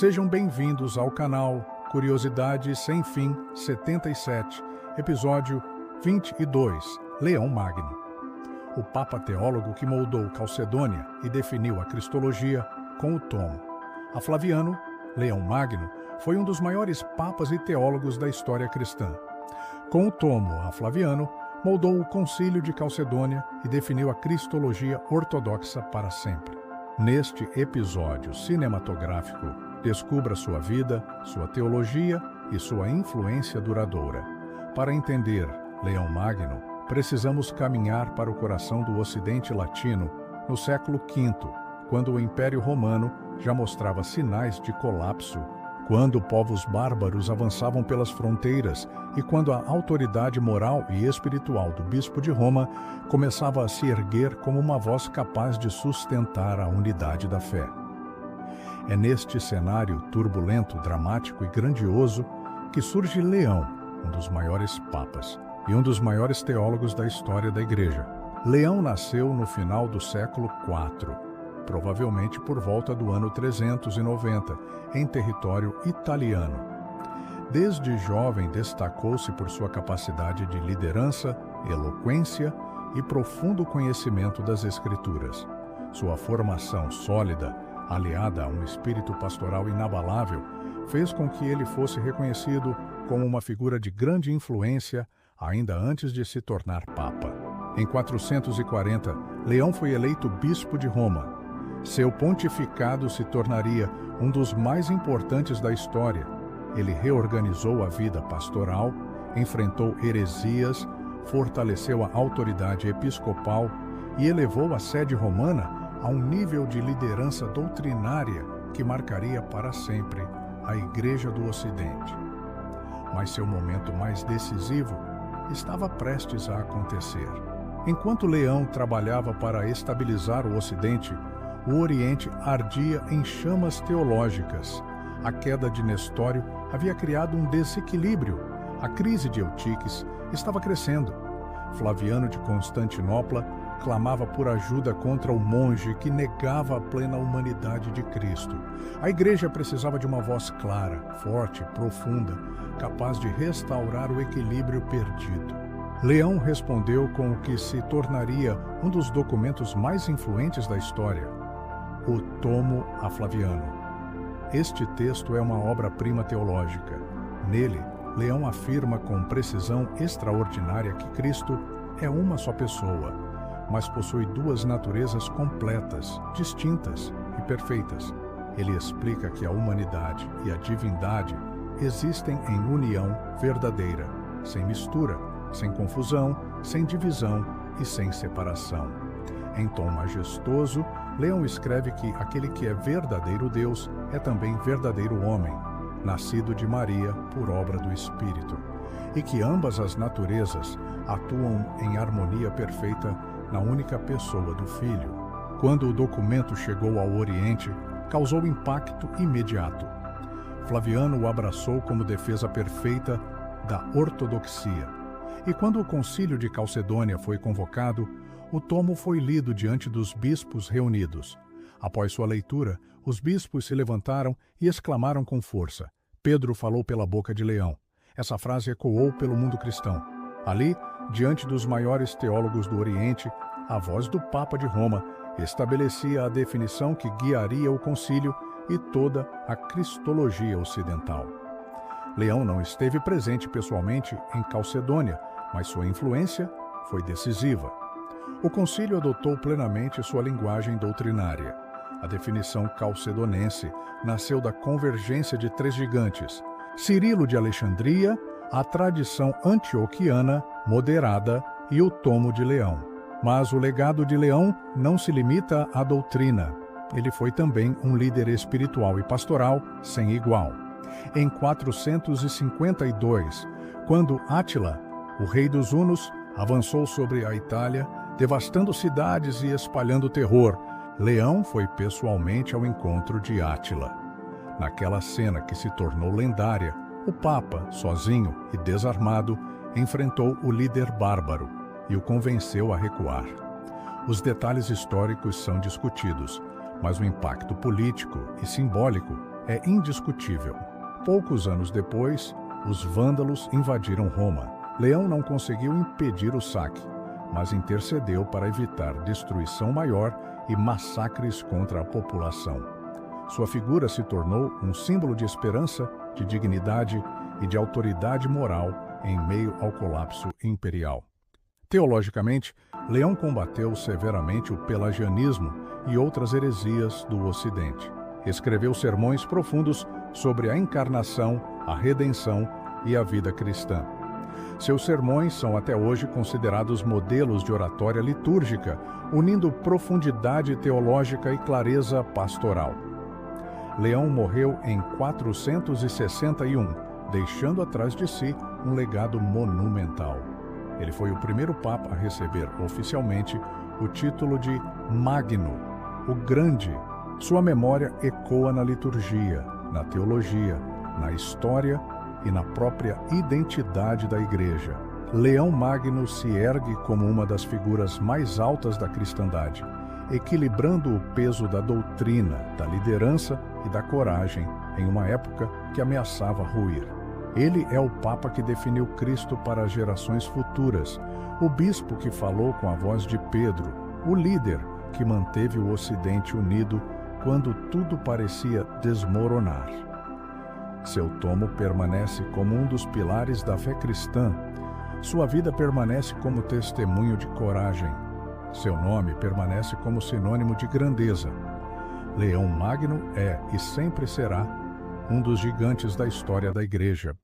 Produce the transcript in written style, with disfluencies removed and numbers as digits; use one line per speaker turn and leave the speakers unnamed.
Sejam bem-vindos ao canal Curiosidade Sem Fim 77, episódio 22, Leão Magno. O Papa teólogo que moldou Calcedônia e definiu a Cristologia com o tomo. A Flaviano, Leão Magno foi um dos maiores papas e teólogos da história cristã. Com o tomo A Flaviano, moldou o Concílio de Calcedônia e definiu a Cristologia ortodoxa para sempre. Neste episódio cinematográfico, descubra sua vida, sua teologia e sua influência duradoura. Para entender Leão Magno, precisamos caminhar para o coração do Ocidente Latino no século V, quando o Império Romano já mostrava sinais de colapso, quando povos bárbaros avançavam pelas fronteiras e quando a autoridade moral e espiritual do bispo de Roma começava a se erguer como uma voz capaz de sustentar a unidade da fé. É neste cenário turbulento, dramático e grandioso que surge Leão, um dos maiores papas e um dos maiores teólogos da história da Igreja. Leão nasceu no final do século IV, provavelmente por volta do ano 390, em território italiano. Desde jovem destacou-se por sua capacidade de liderança, eloquência e profundo conhecimento das Escrituras. Sua formação sólida, aliada a um espírito pastoral inabalável, fez com que ele fosse reconhecido como uma figura de grande influência ainda antes de se tornar papa. Em 440, Leão foi eleito bispo de Roma. Seu pontificado se tornaria um dos mais importantes da história. Ele reorganizou a vida pastoral, enfrentou heresias, fortaleceu a autoridade episcopal e elevou a sede romana a um nível de liderança doutrinária que marcaria para sempre a Igreja do Ocidente. Mas seu momento mais decisivo estava prestes a acontecer. Enquanto Leão trabalhava para estabilizar o Ocidente, o Oriente ardia em chamas teológicas. A queda de Nestório havia criado um desequilíbrio. A crise de Eutiques estava crescendo. Flaviano de Constantinopla clamava por ajuda contra o monge que negava a plena humanidade de Cristo. A Igreja precisava de uma voz clara, forte, profunda, capaz de restaurar o equilíbrio perdido. Leão respondeu com o que se tornaria um dos documentos mais influentes da história, o Tomo A Flaviano. Este texto é uma obra-prima teológica. Nele, Leão afirma com precisão extraordinária que Cristo é uma só pessoa, mas possui duas naturezas completas, distintas e perfeitas. Ele explica que a humanidade e a divindade existem em união verdadeira, sem mistura, sem confusão, sem divisão e sem separação. Em tom majestoso, Leão escreve que aquele que é verdadeiro Deus é também verdadeiro homem, nascido de Maria por obra do Espírito, e que ambas as naturezas atuam em harmonia perfeita na única pessoa do Filho. Quando o documento chegou ao Oriente, causou impacto imediato. Flaviano o abraçou como defesa perfeita da ortodoxia. E quando o Concílio de Calcedônia foi convocado, o tomo foi lido diante dos bispos reunidos. Após sua leitura, os bispos se levantaram e exclamaram com força: Pedro falou pela boca de Leão. Essa frase ecoou pelo mundo cristão. Ali, diante dos maiores teólogos do Oriente, a voz do Papa de Roma estabelecia a definição que guiaria o concílio e toda a cristologia ocidental. Leão não esteve presente pessoalmente em Calcedônia, mas sua influência foi decisiva. O concílio adotou plenamente sua linguagem doutrinária. A definição calcedonense nasceu da convergência de três gigantes: Cirilo de Alexandria, a tradição antioquiana moderada e o tomo de Leão. Mas o legado de Leão não se limita à doutrina. Ele foi também um líder espiritual e pastoral sem igual. Em 452, quando Átila, o rei dos hunos, avançou sobre a Itália, devastando cidades e espalhando terror, Leão foi pessoalmente ao encontro de Átila. Naquela cena que se tornou lendária, o Papa, sozinho e desarmado, enfrentou o líder bárbaro e o convenceu a recuar. Os detalhes históricos são discutidos, mas o impacto político e simbólico é indiscutível. Poucos anos depois, os vândalos invadiram Roma. Leão não conseguiu impedir o saque, mas intercedeu para evitar destruição maior e massacres contra a população. Sua figura se tornou um símbolo de esperança, de dignidade e de autoridade moral em meio ao colapso imperial. Teologicamente, Leão combateu severamente o pelagianismo e outras heresias do Ocidente. Escreveu sermões profundos sobre a encarnação, a redenção e a vida cristã. Seus sermões são até hoje considerados modelos de oratória litúrgica, unindo profundidade teológica e clareza pastoral. Leão morreu em 461, deixando atrás de si um legado monumental. Ele foi o primeiro papa a receber oficialmente o título de Magno, o Grande. Sua memória ecoa na liturgia, na teologia, na história e na própria identidade da Igreja. Leão Magno se ergue como uma das figuras mais altas da cristandade, equilibrando o peso da doutrina, da liderança e da coragem em uma época que ameaçava ruir. Ele é o Papa que definiu Cristo para as gerações futuras, o bispo que falou com a voz de Pedro, o líder que manteve o Ocidente unido quando tudo parecia desmoronar. Seu tomo permanece como um dos pilares da fé cristã. Sua vida permanece como testemunho de coragem. Seu nome permanece como sinônimo de grandeza. Leão Magno é e sempre será um dos gigantes da história da Igreja.